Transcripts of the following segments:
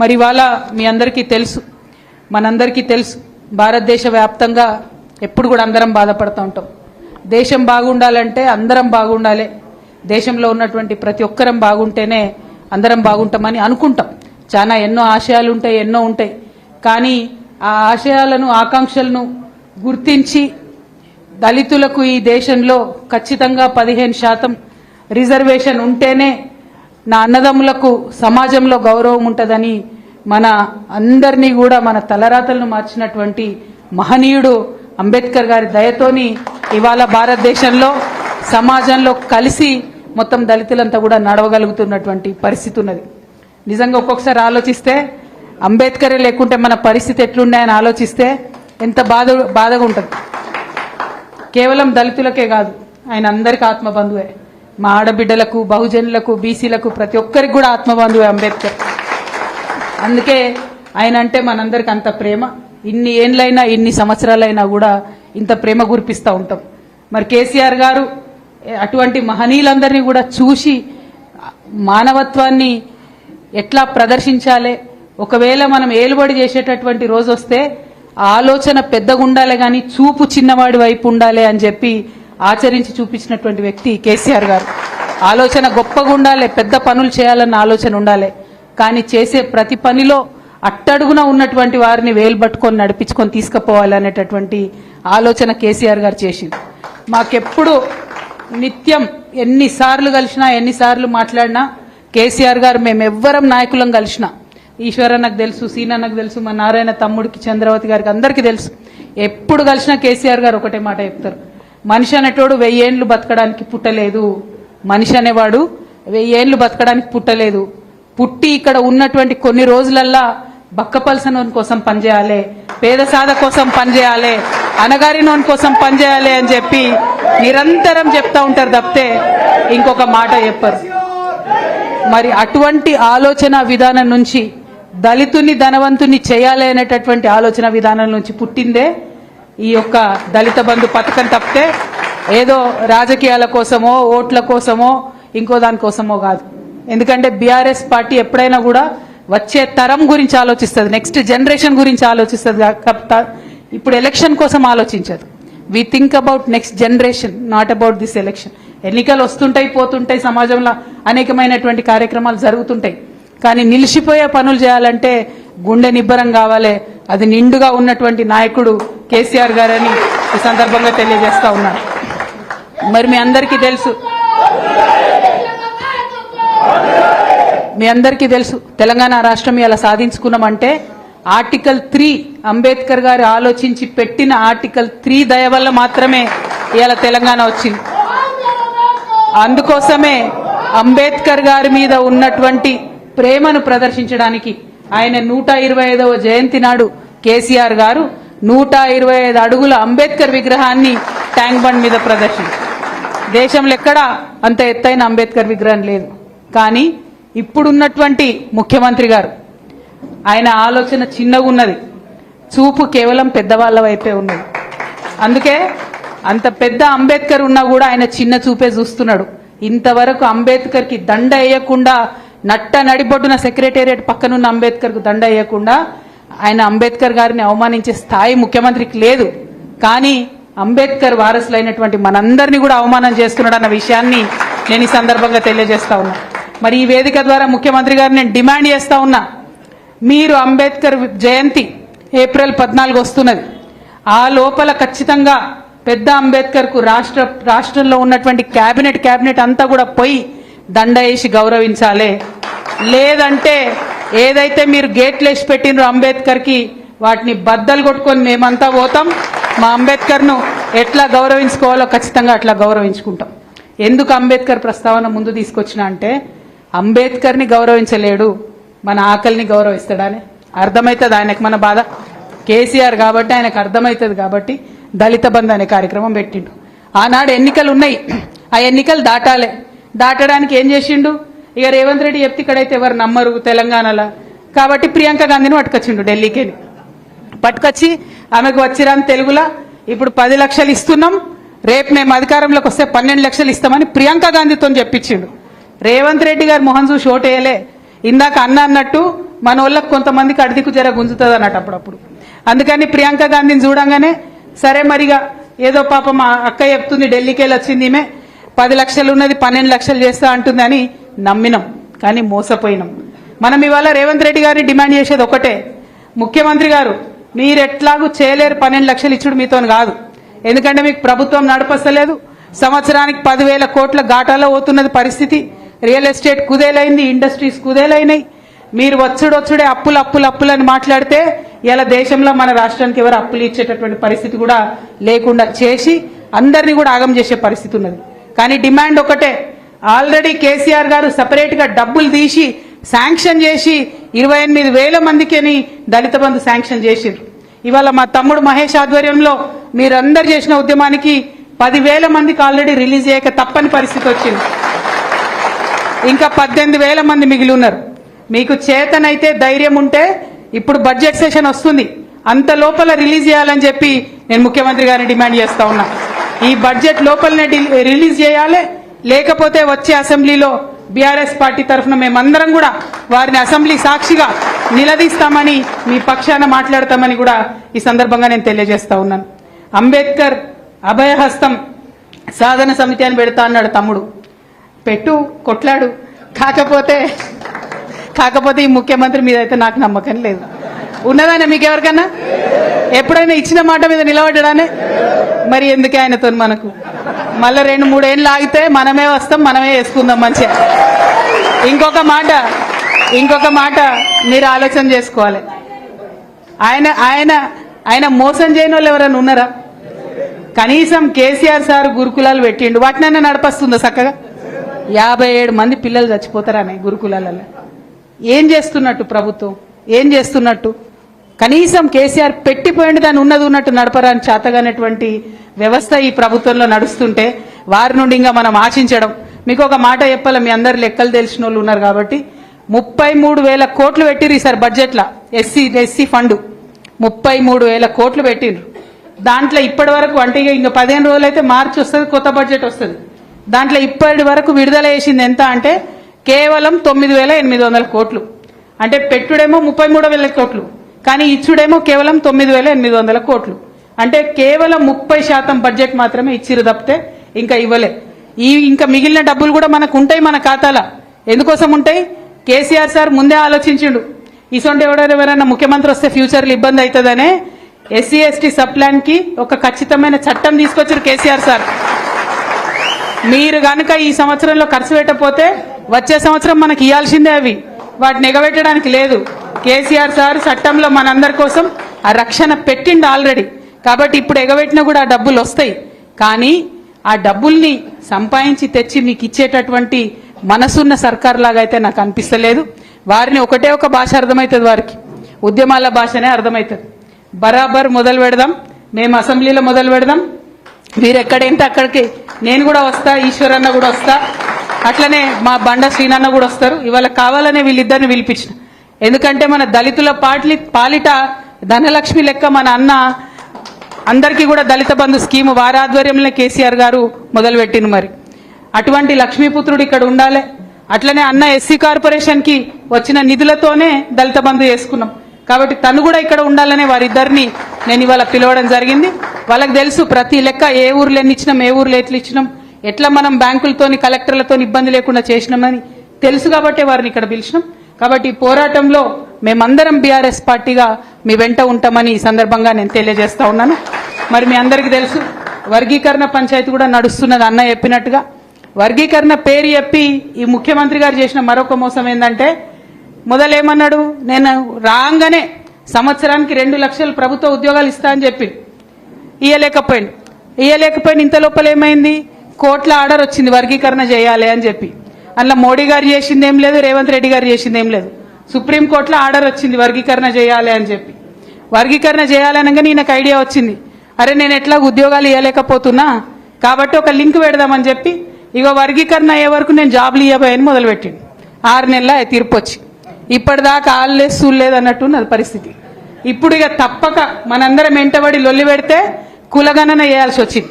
మరి ఇవాళ మీ అందరికీ తెలుసు, మనందరికీ తెలుసు, భారతదేశ వ్యాప్తంగా ఎప్పుడు కూడా అందరం బాధపడుతూ ఉంటాం. దేశం బాగుండాలంటే అందరం బాగుండాలి, దేశంలో ఉన్నటువంటి ప్రతి ఒక్కరం బాగుంటేనే అందరం బాగుంటామని అనుకుంటాం. చాలా ఎన్నో ఆశయాలు ఉంటాయి, ఎన్నో ఉంటాయి. కానీ ఆ ఆశయాలను, ఆకాంక్షలను గుర్తించి దళితులకు ఈ దేశంలో ఖచ్చితంగా 15% రిజర్వేషన్ ఉంటేనే నా అన్నదమ్ములకు సమాజంలో గౌరవం ఉంటుందని మన అందరినీ కూడా మన తలరాతలను మార్చినటువంటి మహనీయుడు అంబేద్కర్ గారి దయతోని ఇవాళ భారతదేశంలో సమాజంలో కలిసి మొత్తం దళితులంతా కూడా నడవగలుగుతున్నటువంటి పరిస్థితి ఉన్నది. నిజంగా ఒక్కొక్కసారి ఆలోచిస్తే అంబేద్కరే లేకుంటే మన పరిస్థితి ఎట్లున్నాయని ఆలోచిస్తే ఎంత బాధగా ఉంటుంది. కేవలం దళితులకే కాదు, ఆయన అందరికీ ఆత్మబంధువే. మా ఆడబిడ్డలకు, బహుజనులకు, బీసీలకు ప్రతి ఒక్కరికి కూడా ఆత్మబంధువే అంబేద్కర్. అందుకే ఆయన అంటే మనందరికి అంత ప్రేమ. ఇన్ని ఏండ్లైనా, ఇన్ని సంవత్సరాలైనా కూడా ఇంత ప్రేమ గురిపిస్తూ ఉంటాం. మరి కేసీఆర్ గారు అటువంటి మహనీయులందరినీ కూడా చూసి మానవత్వాన్ని ఎట్లా ప్రదర్శించాలి, ఒకవేళ మనం ఏలుబడి చేసేటటువంటి రోజు వస్తే ఆలోచన పెద్దగా ఉండాలి కానీ చూపు చిన్నవాడి వైపు ఉండాలి అని చెప్పి ఆచరించి చూపించినటువంటి వ్యక్తి కేసీఆర్ గారు. ఆలోచన గొప్పగా ఉండాలి, పెద్ద పనులు చేయాలన్న ఆలోచన ఉండాలి, కానీ చేసే ప్రతి పనిలో అట్టడుగున ఉన్నటువంటి వారిని వేలు పట్టుకొని నడిపించుకొని తీసుకుపోవాలి అనేటటువంటి ఆలోచన కేసీఆర్ గారు చేసింది. మాకెప్పుడు నిత్యం ఎన్నిసార్లు కలిసినా, ఎన్నిసార్లు మాట్లాడినా కేసీఆర్ గారు మేమెవ్వరం నాయకులం కలిసినా, ఈశ్వరన్నకు తెలుసు, సీనన్నకు తెలుసు, మా నారాయణ తమ్ముడికి, చంద్రవతి గారికి అందరికీ తెలుసు, ఎప్పుడు కలిసినా కేసీఆర్ గారు ఒకటే మాట చెప్తారు, మనిషి అనేటోడు 1000 ఏళ్లు బతకడానికి పుట్టలేదు, మనిషి అనేవాడు 1000 ఏళ్లు బతకడానికి పుట్టలేదు, పుట్టి ఇక్కడ ఉన్నటువంటి కొన్ని రోజులల్లా బక్కపలసనోని కోసం పనిచేయాలి, పేద సాధ కోసం పనిచేయాలి, అనగారినోని కోసం పనిచేయాలి అని చెప్పి నిరంతరం చెప్తా ఉంటారు తప్పితే ఇంకొక మాట చెప్పరు. మరి అటువంటి ఆలోచన విధానం నుంచి దళితుని ధనవంతుని చేయాలి అనేటటువంటి ఆలోచన విధానం నుంచి పుట్టిందే ఈ యొక్క దళిత బంధు పథకం తప్పితే ఏదో రాజకీయాల కోసమో, ఓట్ల కోసమో, ఇంకో దానికోసమో కాదు. ఎందుకంటే బీఆర్ఎస్ పార్టీ ఎప్పుడైనా కూడా వచ్చే తరం గురించి ఆలోచిస్తుంది, నెక్స్ట్ జనరేషన్ గురించి ఆలోచిస్తుంది. ఇప్పుడు ఎలక్షన్ కోసం ఆలోచించదు. We think about next generation, not about this election. ఎన్నికలు వస్తుంటాయి, పోతుంటాయి, సమాజంలో అనేకమైనటువంటి కార్యక్రమాలు జరుగుతుంటాయి. కానీ నిలిచిపోయే పనులు చేయాలంటే గుండె నిబ్బరం కావాలి. అది నిండుగా ఉన్నటువంటి నాయకుడు కేసీఆర్ గారని ఈ సందర్భంగా తెలియజేస్తా ఉన్నారు. మరి మీ అందరికీ తెలుసు తెలంగాణ రాష్ట్రం ఇలా సాధించుకున్నామంటే ఆర్టికల్ 3 అంబేద్కర్ గారు ఆలోచించి పెట్టిన ఆర్టికల్ 3 దయ వల్ల మాత్రమే ఇలా తెలంగాణ వచ్చింది. అందుకోసమే అంబేద్కర్ గారి మీద ఉన్నటువంటి ప్రేమను ప్రదర్శించడానికి ఆయన 125వ జయంతి నాడు కేసీఆర్ గారు 125 అడుగుల అంబేద్కర్ విగ్రహాన్ని ట్యాంక్ బండ్ మీద ప్రదర్శించారు. దేశంలో ఎక్కడా అంత ఎత్తైన అంబేద్కర్ విగ్రహం లేదు. కానీ ఇప్పుడున్నటువంటి ముఖ్యమంత్రి గారు ఆయన ఆలోచన చిన్నగా ఉన్నది, చూపు కేవలం పెద్దవాళ్ల వైపే ఉన్నది. అందుకే అంత పెద్ద అంబేద్కర్ ఉన్నా కూడా ఆయన చిన్న చూపే చూస్తున్నాడు. ఇంతవరకు అంబేద్కర్కి దండ వేయకుండా, నట్ట నడిబొడ్డున సెక్రటేరియట్ పక్కనున్న అంబేద్కర్కు దండ వేయకుండా ఆయన అంబేద్కర్ గారిని అవమానించే స్థాయి ముఖ్యమంత్రికి లేదు. కానీ అంబేద్కర్ వారసులైనటువంటి మనందరినీ కూడా అవమానం చేస్తున్నాడు అన్న విషయాన్ని నేను ఈ సందర్భంగా తెలియజేస్తా ఉన్నా. మరి ఈ వేదిక ద్వారా ముఖ్యమంత్రి గారిని నేను డిమాండ్ చేస్తా ఉన్నా, మీరు అంబేద్కర్ జయంతి ఏప్రిల్ 14 వస్తున్నది, ఆ లోపల ఖచ్చితంగా పెద్ద అంబేద్కర్కు రాష్ట్రంలో ఉన్నటువంటి క్యాబినెట్ అంతా కూడా పోయి దండ వేసి గౌరవించాలి. లేదంటే ఏదైతే మీరు గేట్లు వేసి పెట్టినరో అంబేద్కర్కి వాటిని బద్దలు కొట్టుకొని మేమంతా పోతాం. మా అంబేద్కర్ను ఎట్లా గౌరవించుకోవాలో ఖచ్చితంగా అట్లా గౌరవించుకుంటాం. ఎందుకు అంబేద్కర్ ప్రస్తావన ముందు తీసుకొచ్చినా అంటే అంబేద్కర్ని గౌరవించలేడు, మన ఆకలిని గౌరవిస్తాడని అర్థమవుతుంది ఆయనకు. మన బాధ కేసీఆర్ కాబట్టి ఆయనకు అర్థమవుతుంది కాబట్టి దళిత బంధు అనే కార్యక్రమం పెట్టిండు. ఆనాడు ఎన్నికలు ఉన్నాయి, ఆ ఎన్నికలు దాటడానికి ఏం చేసిండు, ఇక రేవంత్ రెడ్డి చెప్తే ఇక్కడైతే ఎవరు నమ్మరు తెలంగాణలో కాబట్టి ప్రియాంక గాంధీని పట్టుకొచ్చిండు, ఢిల్లీకి పట్టుకొచ్చి ఆమెకు వచ్చిరాని తెలుగులా ఇప్పుడు 10 లక్షలు ఇస్తున్నాం, రేపు మేము అధికారంలోకి వస్తే 12 లక్షలు ఇస్తామని ప్రియాంక గాంధీతో చెప్పించిండు. రేవంత్ రెడ్డి గారు మొహం చూసి ఓటేయలే, ఇందాక అన్నట్టు మన వాళ్ళకి కొంతమందికి అడిదికు జర గుంజుతుంది అన్నట్టు అప్పుడప్పుడు. అందుకని ప్రియాంక గాంధీని చూడంగానే సరే మరిగా ఏదో పాపం మా అక్క చెప్తుంది ఢిల్లీకి వెళ్ళి వచ్చింది ఈమె 10 లక్షలు ఉన్నది 12 లక్షలు చేస్తా అంటుంది అని నమ్మినాం, కానీ మోసపోయినాం. మనం ఇవాళ రేవంత్ రెడ్డి గారిని డిమాండ్ చేసేది ఒకటే, ముఖ్యమంత్రి గారు మీరు ఎట్లాగూ చేయలేరు 12 లక్షలు ఇచ్చుడు మీతో కాదు, ఎందుకంటే మీకు ప్రభుత్వం నడపస్తలేదు. సంవత్సరానికి 10,000 కోట్ల ఘాటాలో పోతున్నది పరిస్థితి. రియల్ ఎస్టేట్ కుదేలైంది, ఇండస్ట్రీస్ కుదేలైనాయి. మీరు వచ్చుడే అప్పులని మాట్లాడితే ఇలా దేశంలో మన రాష్ట్రానికి ఎవరు అప్పులు ఇచ్చేటటువంటి పరిస్థితి కూడా లేకుండా చేసి అందరినీ కూడా ఆగం చేసే పరిస్థితి ఉన్నది. కానీ డిమాండ్ ఒకటే, ఆల్రెడీ కేసీఆర్ గారు సపరేట్ గా డబ్బులు తీసి శాంక్షన్ చేసి 28,000 మందికి దళిత బంధు శాంక్షన్ చేసిండ్రు. ఇవాళ మా తమ్ముడు మహేష్ ఆధ్వర్యంలో మీరందరు చేసిన ఉద్యమానికి 10,000 మందికి ఆల్రెడీ రిలీజ్ చేయక తప్పని పరిస్థితి వచ్చింది. ఇంకా 18,000 మంది మిగిలి ఉన్నారు. మీకు చేతనైతే ధైర్యం ఉంటే ఇప్పుడు బడ్జెట్ సెషన్ వస్తుంది, అంత లోపల రిలీజ్ చేయాలని చెప్పి నేను ముఖ్యమంత్రి గారిని డిమాండ్ చేస్తా ఉన్నా. ఈ బడ్జెట్ లోపలనే రిలీజ్ చేయాలి, లేకపోతే వచ్చే అసెంబ్లీలో బీఆర్ఎస్ పార్టీ తరఫున మేమందరం కూడా వారిని అసెంబ్లీ సాక్షిగా నిలదీస్తామని, మీ పక్షాన మాట్లాడతామని కూడా ఈ సందర్భంగా నేను తెలియజేస్తా ఉన్నాను. అంబేద్కర్ అభయహస్తం సాధన సమితి అని పెడతా అన్నాడు తమ్ముడు, పెట్టు కొట్లాడు, కాకపోతే ఈ ముఖ్యమంత్రి మీద అయితే నాకు నమ్మకం లేదు. ఉన్నదానే మీకు ఎవరికన్నా ఎప్పుడైనా ఇచ్చిన మాట మీద నిలబడ్డానే? మరి ఎందుకే ఆయనతో మనకు మళ్ళీ 2-3 ఏళ్ళు ఆగితే మనమే వస్తాం, మనమే వేసుకుందాం మంచిగా. ఇంకొక మాట మీరు ఆలోచన చేసుకోవాలి. ఆయన మోసం చేయని వాళ్ళు ఎవరైనా ఉన్నారా? కనీసం కేసీఆర్ సార్ గురుకులాలు పెట్టిండు, వాటినైనా నడపస్తుందా చక్కగా? 57 మంది పిల్లలు చచ్చిపోతారనే గురుకులాలలో. ఏం చేస్తున్నట్టు ప్రభుత్వం, ఏం చేస్తున్నట్టు? కనీసం కేసీఆర్ పెట్టిపోయింది దాన్ని ఉన్నట్టు నడపరాని చేతగానటువంటి వ్యవస్థ ఈ ప్రభుత్వంలో నడుస్తుంటే వారి నుండి ఇంకా మనం ఆశించడం. మీకు ఒక మాట చెప్పాలి, మీ అందరు లెక్కలు తెలిసిన వాళ్ళు ఉన్నారు కాబట్టి 33,000 కోట్లు పెట్టిరు ఈసారి బడ్జెట్లో. ఎస్సీ ఫండ్ 33,000 కోట్లు పెట్టిండ్రు. దాంట్లో ఇప్పటి వరకు అంటే ఇంకా 15 రోజులు అయితే మార్చి వస్తుంది, కొత్త బడ్జెట్ వస్తుంది. దాంట్లో ఇప్పటి వరకు విడుదల చేసింది ఎంత అంటే కేవలం 9,800 కోట్లు. అంటే పెట్టుడేమో 33,000 కోట్లు, కానీ ఇచ్చుడేమో కేవలం 9,800 కోట్లు. అంటే కేవలం 30% బడ్జెట్ మాత్రమే ఇచ్చిరు తప్పితే ఇంకా ఇవ్వలే. ఇంకా మిగిలిన డబ్బులు కూడా మనకు ఉంటాయి మన ఖాతాలో. ఎందుకోసం ఉంటాయి? కేసీఆర్ సార్ ముందే ఆలోచించిండు, ఇసొంటి ఎవరైనా ముఖ్యమంత్రి వస్తే ఫ్యూచర్లో ఇబ్బంది అవుతుందనే SC/ST సబ్ ప్లాన్ కి ఒక ఖచ్చితమైన చట్టం తీసుకొచ్చారు కేసీఆర్ సార్. మీరు గనుక ఈ సంవత్సరంలో ఖర్చు పెట్టకపోతే వచ్చే సంవత్సరం మనకి ఇవ్వాల్సిందే అవి, వాటిని ఎగబెట్టడానికి లేదు. కేసీఆర్ సార్ చట్టంలో మనందరి కోసం ఆ రక్షణ పెట్టిండు ఆల్రెడీ. కాబట్టి ఇప్పుడు ఎగబెట్టినా కూడా ఆ డబ్బులు వస్తాయి. కానీ ఆ డబ్బుల్ని సంపాదించి తెచ్చి మీకు ఇచ్చేటటువంటి మనసున్న సర్కార్ లాగా అయితే నాకు అనిపిస్తలేదు. వారిని ఒకటే ఒక భాష అర్థమవుతుంది, వారికి ఉద్యమాల భాషనే అర్థమవుతుంది. బరాబర్ మొదలు పెడదాం, మేము అసెంబ్లీలో మొదలు పెడదాం. మీరు ఎక్కడేంటే అక్కడికి నేను కూడా వస్తా, ఈశ్వరన్న కూడా వస్తా, అట్లనే మా బండ శ్రీనన్న కూడా వస్తారు. ఇవాళ కావాలనే వీళ్ళిద్దరిని పిలిపించిన, ఎందుకంటే మన దళితుల పాలిట ధనలక్ష్మి లెక్క మన అన్న అందరికీ కూడా దళిత బంధు స్కీము వారి ఆధ్వర్యంలో కేసీఆర్ గారు మొదలుపెట్టిన. మరి అటువంటి లక్ష్మీపుత్రుడు ఇక్కడ ఉండాలి. అట్లనే అన్న ఎస్సీ కార్పొరేషన్ కి వచ్చిన నిధులతోనే దళిత బంధు చేసుకున్నాం. కాబట్టి తను కూడా ఇక్కడ ఉండాలనే వారిద్దరిని నేను ఇవాళ పిలవడం జరిగింది. వాళ్ళకి తెలుసు ప్రతి లెక్క ఏ ఊర్లో ఎన్ని ఇచ్చినాం, ఏ ఊర్లో ఎట్లా ఇచ్చినాం, ఎట్లా మనం బ్యాంకులతోని కలెక్టర్లతో ఇబ్బంది లేకుండా చేసినామని తెలుసు కాబట్టి వారిని ఇక్కడ పిలిచినాం. కాబట్టి ఈ పోరాటంలో మేమందరం బీఆర్ఎస్ పార్టీగా మీ వెంట ఉంటామని ఈ సందర్భంగా నేను తెలియజేస్తా ఉన్నాను. మరి మీ అందరికీ తెలుసు వర్గీకరణ పంచాయతీ కూడా నడుస్తున్నది. అన్న చెప్పినట్టుగా వర్గీకరణ పేరు చెప్పి ఈ ముఖ్యమంత్రి గారు చేసిన మరొక మోసం ఏంటంటే, మొదలేమన్నాడు, నేను రాగానే సంవత్సరానికి 2 లక్షలు ప్రభుత్వ ఉద్యోగాలు ఇస్తా అని చెప్పి ఇయ్యలేకపోయింది. ఇంత లోపల ఏమైంది, కోట్ల ఆర్డర్ వచ్చింది వర్గీకరణ చేయాలి అని చెప్పి. అందులో మోడీ గారు చేసింది ఏం లేదు, రేవంత్ రెడ్డి గారు చేసింది ఏం లేదు. సుప్రీంకోర్టులో ఆర్డర్ వచ్చింది వర్గీకరణ చేయాలి అని చెప్పి. వర్గీకరణ చేయాలనగానే ఈయనకు ఐడియా వచ్చింది, అరే నేను ఎట్లా ఉద్యోగాలు ఇవ్వలేకపోతున్నా కాబట్టి ఒక లింక్ పెడదామని చెప్పి ఇక వర్గీకరణ అయ్యే వరకు నేను జాబ్లు ఇవ్వబోయని మొదలుపెట్టిండు. 6 నెలల తీర్పు వచ్చి ఇప్పటిదాకా ఆల్లేదు సూళ్ళలేదు అన్నట్టున్నది పరిస్థితి. ఇప్పుడు ఇక తప్పక మనందరం వెంటబడి లొల్లి పెడితే కులగణన చేయాల్సి వచ్చింది.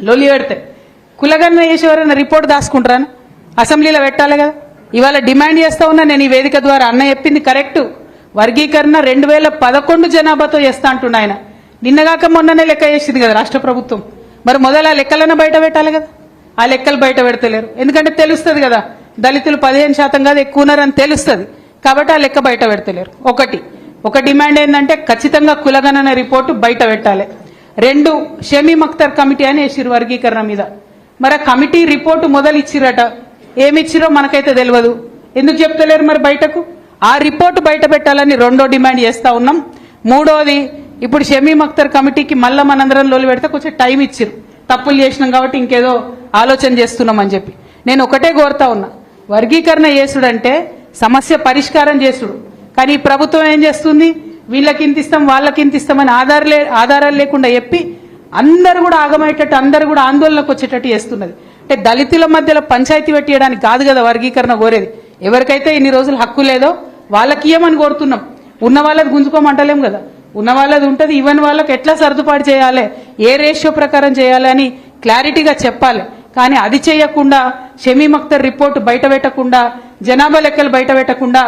లొల్లి పెడితే కులగణన చేసేవారైనా రిపోర్ట్ దాచుకుంటారా? అసెంబ్లీలో పెట్టాలి కదా. ఇవాళ డిమాండ్ చేస్తా ఉన్నా నేను ఈ వేదిక ద్వారా. అన్న చెప్పింది కరెక్ట్. వర్గీకరణ 2011 జనాభాతో చేస్తా అంటున్నా ఆయన. నిన్నగాక మొన్ననే లెక్క చేసింది కదా రాష్ట్ర ప్రభుత్వం. మరి మొదలు ఆ లెక్కలను బయట పెట్టాలి కదా. ఆ లెక్కలు బయట పెడతలేరు. ఎందుకంటే తెలుస్తుంది కదా దళితులు 15% కాదు ఎక్కువ ఉన్నారని తెలుస్తుంది. కాబట్టి ఆ లెక్క బయట పెడతలేరు. ఒక డిమాండ్ ఏంటంటే ఖచ్చితంగా కులగణన రిపోర్టు బయట పెట్టాలి. 2 షమీమ్ అఖ్తర్ కమిటీ అని వేసిరు వర్గీకరణ మీద. మరి ఆ కమిటీ రిపోర్టు మొదలు ఇచ్చిరట, ఏమిచ్చిరో మనకైతే తెలియదు. ఎందుకు చెప్తలేరు మరి బయటకు? ఆ రిపోర్టు బయట పెట్టాలని 2వ డిమాండ్ చేస్తా ఉన్నాం. 3వది, ఇప్పుడు షమీమ్ అఖ్తర్ కమిటీకి మళ్ళా మనందరం లోలు పెడితే కొంచెం టైం ఇచ్చిరు. తప్పులు చేసినాం కాబట్టి ఇంకేదో ఆలోచన చేస్తున్నాం అని చెప్పి. నేను ఒకటే కోరుతా ఉన్నా, వర్గీకరణ చేసుడంటే సమస్య పరిష్కారం చేసుడు. కానీ ఈ ప్రభుత్వం ఏం చేస్తుంది? వీళ్ళకి ఇంత ఇస్తాం వాళ్ళకి ఇంత ఇస్తామని ఆధారాలు లేకుండా చెప్పి అందరు కూడా ఆగమయ్యేటట్టు, అందరు కూడా ఆందోళనకు వచ్చేటట్టు చేస్తున్నది. అంటే దళితుల మధ్యలో పంచాయతీ పెట్టేయడానికి కాదు కదా వర్గీకరణ కోరేది. ఎవరికైతే ఇన్ని రోజులు హక్కు లేదో వాళ్ళకి ఇయ్యమని కోరుతున్నాం. ఉన్న వాళ్ళది గుంజుకోమంటలేం కదా. ఉన్న వాళ్ళది ఉంటుంది, ఇవ్వని వాళ్ళకి ఎట్లా సర్దుబాటు చేయాలి, ఏ రేషియో ప్రకారం చేయాలి అని క్లారిటీగా చెప్పాలి. కానీ అది చేయకుండా, షమీమ్ అఖ్తర్ రిపోర్టు బయట పెట్టకుండా, జనాభా లెక్కలు బయట పెట్టకుండా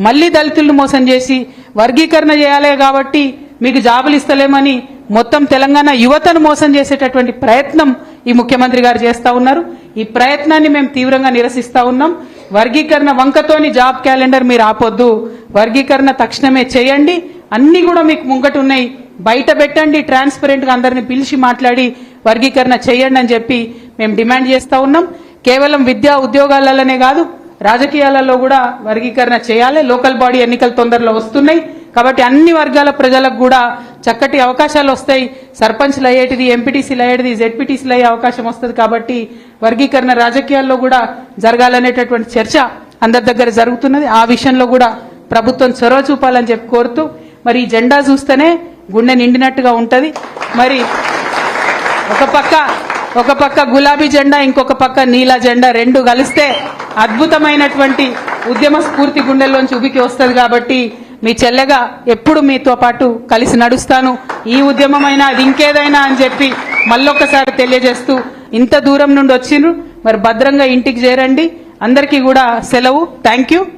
మళ్లీ దళితులను మోసం చేసి వర్గీకరణ చేయాలి కాబట్టి మీకు జాబులు ఇస్తలేమని మొత్తం తెలంగాణ యువతను మోసం చేసేటటువంటి ప్రయత్నం ఈ ముఖ్యమంత్రి గారు చేస్తా ఉన్నారు. ఈ ప్రయత్నాన్ని మేము తీవ్రంగా నిరసిస్తా ఉన్నాం. వర్గీకరణ వంకతోని జాబ్ క్యాలెండర్ మీరు ఆపొద్దు. వర్గీకరణ తక్షణమే చేయండి. అన్ని కూడా మీకు ముంగట ఉన్నాయి, బయట పెట్టండి. ట్రాన్స్పరెంట్ గా అందరిని పిలిచి మాట్లాడి వర్గీకరణ చేయండి అని చెప్పి మేము డిమాండ్ చేస్తా ఉన్నాం. కేవలం విద్యా ఉద్యోగాలలోనే కాదు, రాజకీయాలలో కూడా వర్గీకరణ చేయాలి. లోకల్ బాడీ ఎన్నికలు తొందరలో వస్తున్నాయి కాబట్టి అన్ని వర్గాల ప్రజలకు కూడా చక్కటి అవకాశాలు వస్తాయి. సర్పంచ్లు అయ్యేటిది, ఎంపీటీసీలు అయ్యేటిది, జెడ్పీటీసీలు అయ్యే అవకాశం వస్తుంది. కాబట్టి వర్గీకరణ రాజకీయాల్లో కూడా జరగాలనేటటువంటి చర్చ అందరి దగ్గర జరుగుతున్నది. ఆ విషయంలో కూడా ప్రభుత్వం చొరవ చూపాలని చెప్పి కోరుతూ, మరి ఈ జెండా చూస్తేనే గుండె నిండినట్టుగా ఉంటది. మరి ఒక పక్క గులాబీ జెండా, ఇంకొక పక్క నీల జెండా, 2 కలిస్తే అద్భుతమైనటువంటి ఉద్యమ స్ఫూర్తి గుండెల్లోంచి ఉబికి వస్తుంది. కాబట్టి మీ చెల్లెగా ఎప్పుడు మీతో పాటు కలిసి నడుస్తాను. ఈ ఉద్యమమైనా అది ఇంకేదైనా అని చెప్పి మళ్ళొక్కసారి తెలియజేస్తూ, ఇంత దూరం నుండి వచ్చిండ్రు, మరి భద్రంగా ఇంటికి చేరండి. అందరికీ కూడా సెలవు. Thank you.